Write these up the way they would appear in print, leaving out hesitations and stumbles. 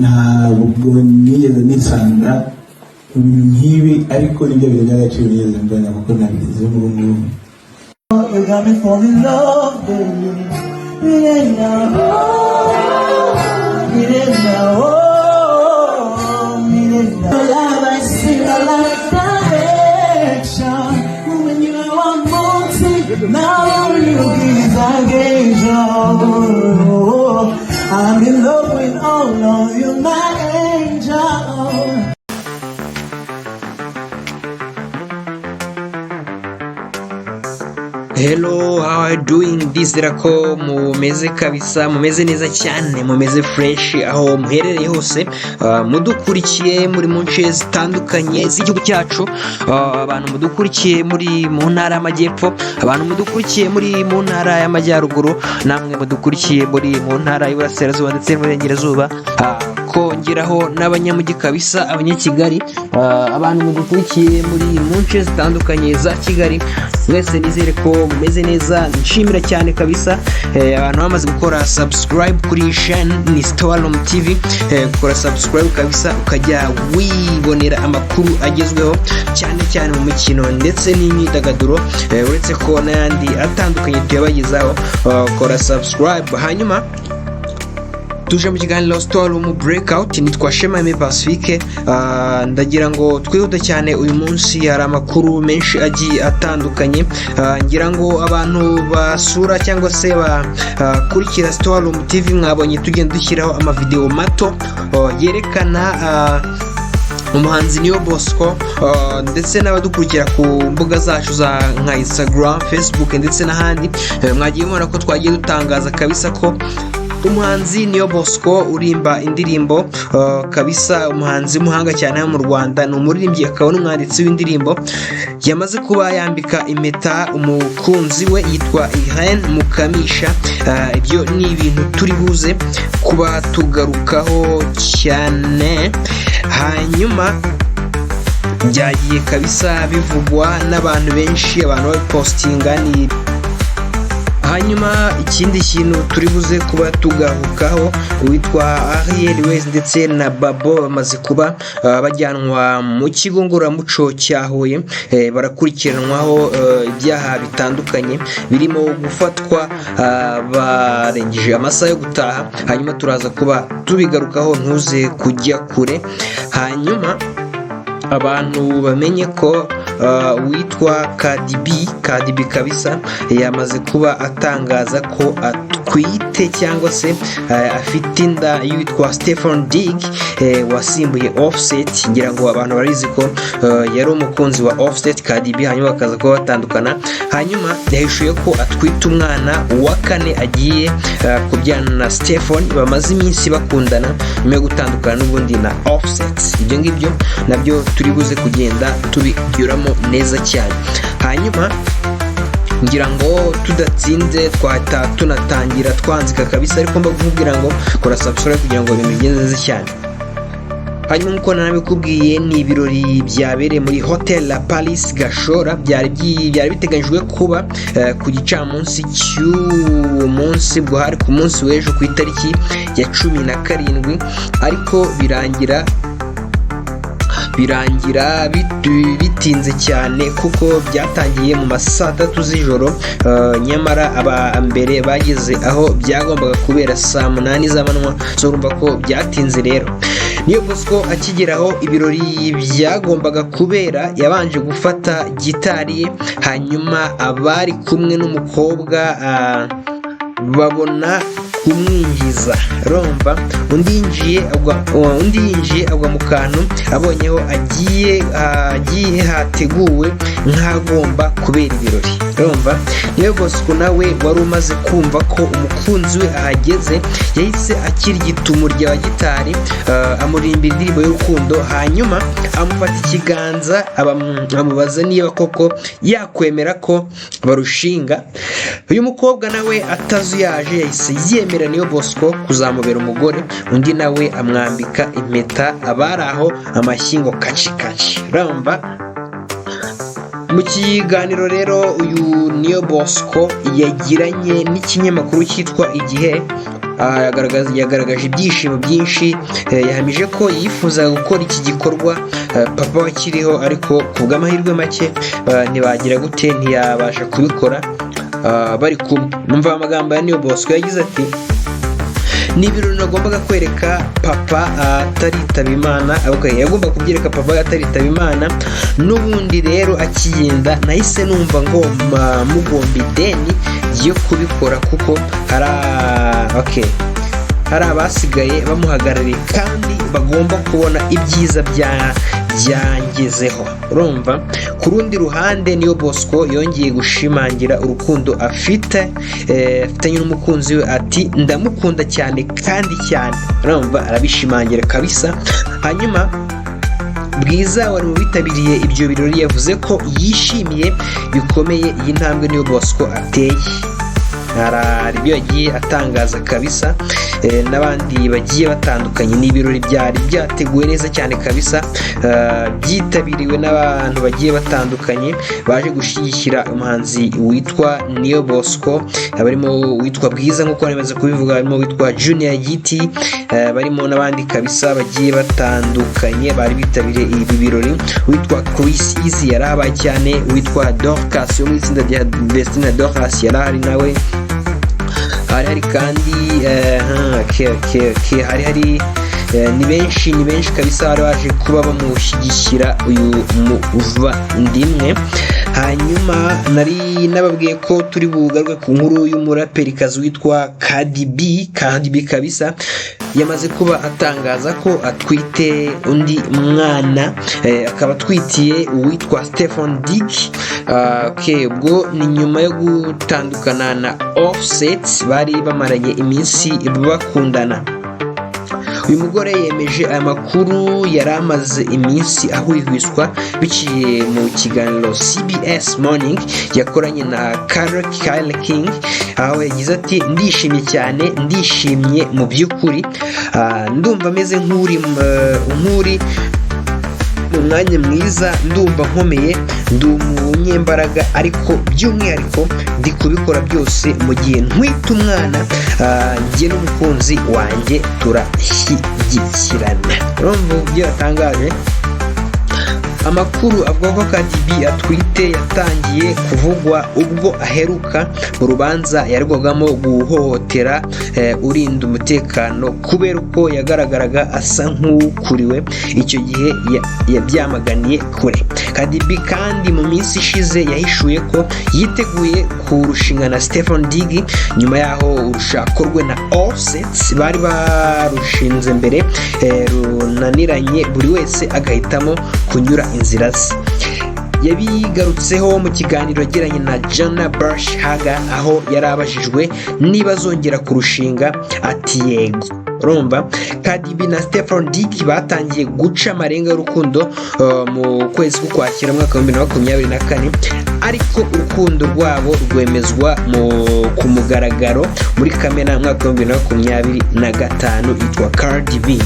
ntabwo nigeze nisanga nk'ibi ariko nibyo bintu by'agaciro nigeze mbona kuko nabigize ubu ngubu. You got me falling in love, baby. It ain't now, it ain't now, it ain't now. Love, I see a light direction. When you want more, now you give again. I'm in love with all of you, my angel. Hello, how are you doing? Ndizera ko mumeze kabisa, mumeze neza cyane, mumeze fresh aho muherereye hose, mudukurikiye muri mu nce zitandukanye z'igihugu cyacu, abantu mudukurikiye muri mu ntara y'amajyepfo, abantu mudukurikiye muri mu ntara y'amajyaruguru, namwe mudukurikiye muri mu ntara y'Iburasirazuba ndetse n'Iburengerazuba, kongeraho n'abanyamujyi kabisa, abanyakigali, abantu mudukurikiye muri mu nce zitandukanye za Kigali, mwese nizere ko mumeze neza. Nshimira cyane kabisa abantu bamaze gukora subscribe kuri chaîne ni Storm TV, gukora subscribe kabisa ukajya wibonera amakuru agezweho cyane cyane mu mikino ndetse n'imyidagaduro, uretse ko n'ayandi atandukanye tuyabagezaho. Kora subscribe hanyuma tuje mu kiganiro Storm Breakout. Nitwa Shema Pacifique. Ndagira ngo twihuta cyane uyu munsi, hari amakuru menshi agiye atandukanye. Ngira ngo abantu basura cyangwa se bakurikira Storm TV mwabonye tugenda dushyiraho amavideo mato yerekana umuhanzi Niyo Bosco, ndetse n'abadukurikira ku mbuga zacu za nka Instagram, Facebook ndetse n'ahandi, mwagiye mubona ko twagiye dutangaza kabisa ko umuhanzi Niyo Bosco urimba indirimbo kabisa, umuhanzi muhanga cyane mu Rwanda, ni umuririmbyi akaba n'umwanditsi w'indirimbo, yamaze kuba yambika impeta umukunzi we yitwa Irene Mukamisha. Ibyo ni ibintu turi buze kuba tugarukaho cyane. Hanyuma byagiye kabisa bivugwa n'abantu benshi, abantu bapostinga ni. Hanyuma ikindi kintu turi buze kuba tugarukaho, witwa arijije ndetse na Babo bamaze kuba bajyanwa mu kigo ngororamuco cya Huye, barakurikiranwaho ibyaha bitandukanye birimo gufatwa barengeje amasaha yo gutaha. Hanyuma turaza kuba tubigarukaho, ntuze kujya kure. Hanyuma abantu bamenye ko witwa Kadibi kabisa yamaze kuba atangaza ko atwite cyangwa se afite inda yitwa Stephen Dig wasimbuye Offset. Ngira ngo abantu barizi ko yari umukunzi wa Offset Kadibi, hanyuma bakaza kuba batandukana. Hanyuma yahishuye ko atwite umwana wa 4 agiye kubyana na Stephen, bamaze iminsi bakundana nyuma yo gutandukana n'ubundi na Offset. Ibyo ngibyo nabyo turi buze kugenda tubigyuramo neza cyane. Hanyuma ngira ngo tudatsinze twahita tunatangira twanzika kabisa, ariko mbakubwira ngo kora subscribe kugira ngo ibintu bigende neza cyane. Hanyuma nkuko nabikubwiye, ni ibirori byabereye muri Hotel La Paris Gashora, byari biteganyijwe kuba ku gicamunsi cy'uwo munsi, bwo hari ku munsi w'ejo ku itariki ya 17, ariko birangira bitinze cyane kuko byatangiye mu masaa 3 z'ijoro, nyamara abambere bageze aho byagombaga kubera saa 8 z'amanywa, so urumva ko byatinze. Rero Niyo Bosco akigeraho ibirori byagombaga kubera, yabanje gufata gitari ye, hanyuma abari kumwe n'umukobwa babona kumwinjiza, romba undi yinjiye agwa mu kantu, abonyeho agiye hateguwe nk'agomba kubera ibirori, romba. Niyo Bosco nawe wari umaze kumva ko umukunzi we ahageze, yahise akirigita umurya wa gitari, amuririmba indirimbo y'urukundo, hanyuma amufata ikiganza, amubaza niba koko yakwemera ko barushinga. Uyu mukobwa nawe atazuyaje yahise yemera Niyo Bosco kuzamubera umugore, undi nawe amwambika impeta, abari aho amashyingo kaci, ramba. Mu kiganiro rero uyu Niyo Bosco yagiranye n'ikinyamakuru cyitwa Igihe, yagaragaje ibyishimo byinshi, yahamije ko yifuza gukora iki gikorwa papa wakiriho, ariko ku bw'amahirwe make ntibagira gute, ntiyabasha kubikora bari kumwe. Numva amagambo ya Niyo Bosco yagize ati: ni ibirori nagombaga kwereka papa ataritaba Imana. Yagomba kubyereka papa ataritaba Imana. N'ubundi rero akigenda nahise numva ngomba mugomba ideni yo kubikora, kuko hari abasigaye bamuhagarariye kandi bagomba kubona ibyiza byangezeho. Urumva, ku rundi ruhande Niyo Bosco yongeye gushimangira urukundo afitanye n'umukunzi we, ati ndamukunda cyane kandi cyane. Urumva, arabishimangira kabisa. Hanyuma Bwiza wari mu bitabiriye ibyo birori yavuze ko yishimiye bikomeye iyi ntambwe Niyo Bosco ateye. Hari ibyo yagiye atangaza kabisa, n'abandi bagiye batandukanye. Ni ibirori byari byateguwe neza cyane kabisa, byitabiriwe n'abantu bagiye batandukanye baje gushyigikira umuhanzi witwa Niyo Bosco. Barimo witwa Bwiza nk'uko namaze kubivuga, barimo witwa Junior Giti, barimo n'abandi kabisa bagiye batandukanye bari bitabiriye ibi birori. Witwa Chris Easy yarahabaye cyane, witwa Dorcas yo mu itsinda rya Bestina Dorcas yarahari nawe. Hari kandi hari ni benshi kabisa bari baje kuba bamushyigikira uyu muvandimwe. Hanyuma nari nababwiye ko turi bugaruke ku nkuru y'umuraperikazi witwa Cardi B kabisa. Yamaze kuba atangaza ko atwite undi mwana, akaba atwitiye uwitwa Stefan Dick. Ubwo ni nyuma yo gutandukana na Offset, bari bamaranye iminsi bakundana. Uyu mugore yemeje aya makuru yari amaze iminsi ahwihwiswa biciye mu kiganiro CBS Morning yakoranye na Kyle King, aho yagize ati: ndishimye mu by'ukuri, ndumva ameze nk'uri mu mwanya mwiza, ndumva nkomeye, ndi umunyembaraga, ariko by'umwihariko ndi kubikora byose mu gihe ntwite umwana, njye n'umukunzi wanjye turashyigikirana. Urumva ibyo yatangaje. Amakuru avuga ko Cardi B atwite yatangiye kuvugwa ubwo aheruka mu rubanza yarwagamo guhohotera urinda umutekano, kubera uko yagaragaraga asa nk'ukuriwe. Icyo gihe yabyamaganiye kure. Cardi B kandi mu minsi ishize yahishuye ko yiteguye kurushinga na Stefan Diggy nyuma yaho urushako rwe na Offset bari barushinze mbere runaniranye, buri wese agahitamo kunyura inzira ze. Yabigarutseho mu kiganiro yagiranye na Jana Barsh Haga, aho yari abajijwe niba azongera kurushinga, ati yego. Urumva, Cardi B na Stefan Dick batangiye guca amarenga y'urukundo mu kwezi k'Ukwakira mwaka wa 2024, ariko urukundo rwabo rwemezwa ku mugaragaro muri Kamena mwaka wa 2025 yitwa Cardi B.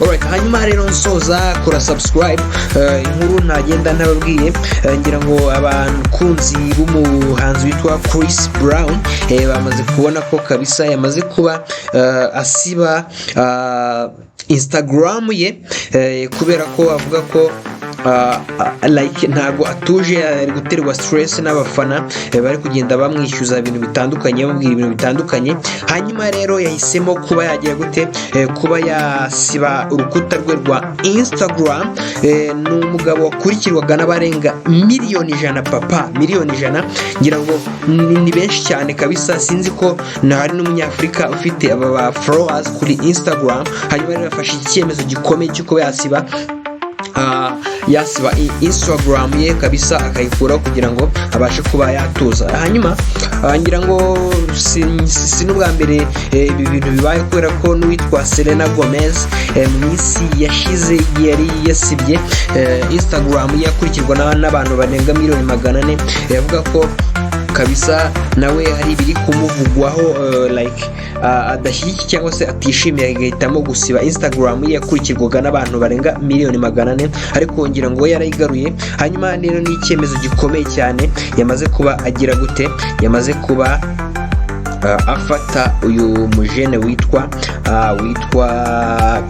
Alright, hanyuma rero nsoza kora subscribe. Inkuru ntagenda ntababwiye, ngira ngo abakunzi b'umuhanzi witwa Chris Brown bamaze kubona ko kabisa yamaze kuba asiba Instagram ye, kubera ko avuga ko ntago atuje, ari guterwa stress n'abafana bari kugenda bamwishyuza ibintu bitandukanye, bamubwira ibintu bitandukanye. Hanyuma rero yahisemo kuba yagira gute, kuba yasiba urukuta rwe rwa Instagram. Ni umugabo wakurikirwaga n'abarenga miliyoni 100, papa miliyoni 100. Ngira ngo ni benshi cyane kabisa, sinzi ko hari n'umunyafurika ufite aba followers kuri Instagram. Hanyuma rero yafashe icyemezo gikomeye cy'uko yasiba Instagram ye kabisa, akayikuraho kugira ngo abashe kuba yatuza. Hanyuma ngira ngo si n'ubwa mbere ibi bintu bibaye, kubera ko n'uwitwa Selena Gomez mu minsi yashize yari yasibye Instagram ye, akurikirwa n'abantu barenga miliyoni 400. yavuga ko kabisa nawe hari ibiri kumuvugwaho adashyigikiye cyangwa se atishimiye, agahitamo gusiba Instagram ye yakurikirwaga n'abantu barenga miliyoni 400, ariko ngira ngo yarayigaruye. Hanyuma rero ni icyemezo gikomeye cyane yamaze kuba agira gute, yamaze kuba afata uyu mujene witwa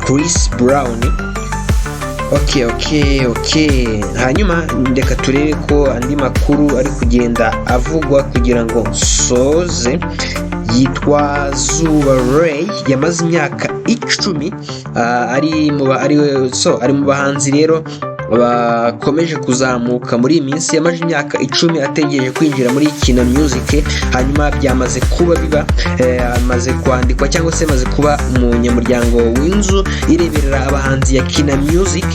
Chris Brown. Okay. Hanyuma ndeka turebe ko andi makuru ari kugenda avugwa kugira ngo soze. Yitwa Zuba Ray, yamaze imyaka 10 ari mu bahanzi rero bakomeje kuzamuka muri iyi minsi. Yamaze imyaka 10 ategereje kwinjira muri Kina Music, hanyuma byamaze kuba biba, amaze kwandikwa cyangwa se amaze kuba umunyamuryango w'inzu ireberera abahanzi ya Kina Music.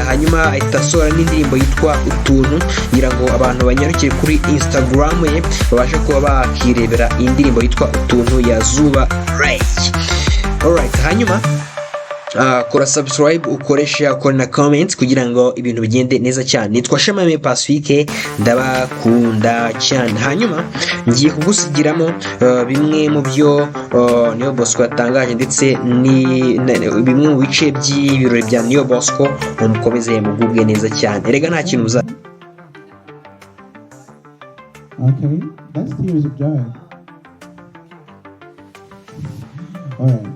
Hanyuma ahita asohora n'indirimbo yitwa Utuntu, ngira ngo abantu banyarukire kuri Instagram ye babashe kuba bakirebera indirimbo yitwa Utuntu ya Zuba Ray. Alright, hanyuma kora subscribe, ukore share, ukore na comments kugira ngo ibintu bigende neza cyane. Nitwa Shema Pacifique, ndabakunda cyane. Hanyuma ngiye kugusigiramo bimwe mu byo Niyo Bosco yatangaje, ndetse ni bimwe mu bice by'ibirori bya Niyo Bosco. Mukomeze mugubwe neza cyane, erega nta kintu uza. Okay, that's tears of joy. All right.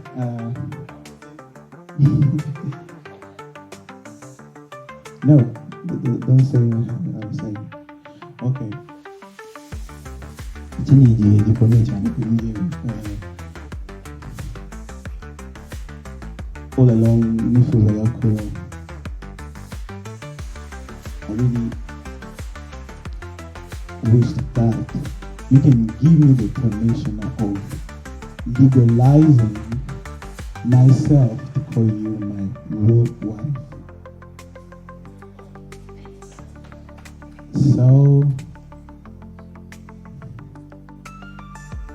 No, don't say what I'm saying. Okay. Iki ni igihe gikomeye cyane kuri njye. All along nifuzaga ko I really wish that you can give me the permission of legalizing myself to call you my real wife. So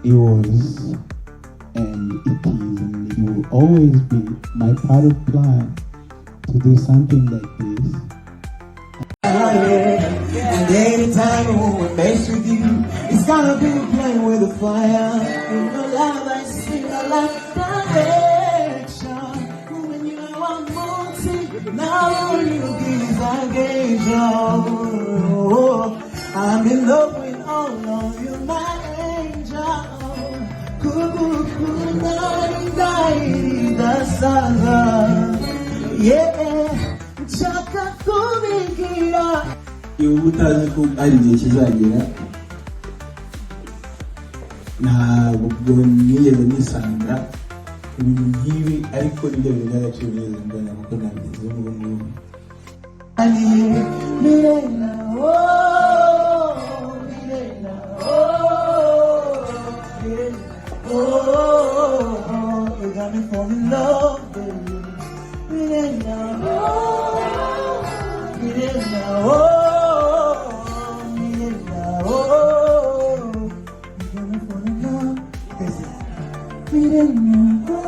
it was, and it is, and it will always be my part of plan to do something like this. And anytime we're faced with you, it's gonna be playing with the fire. In your love I see a life direction. When you are wanting, now you give engagement. I'm in love with all of you, my angel. Yeah, chaka kubigira. Iyo utazi ko ari igihe kizagera, ntabwo nigeze nisanga ibintu nk'ibi, ariko nibyo bintu by'agaciro nigeze mbona kuko nabigezeho ngo ngubu. Mirena, oh, Mirena, oh, Mirena, oh, you got me falling in love, baby. Mirena, oh, Mirena, oh, Mirena, oh, you got me falling in love, baby. Mirena, oh.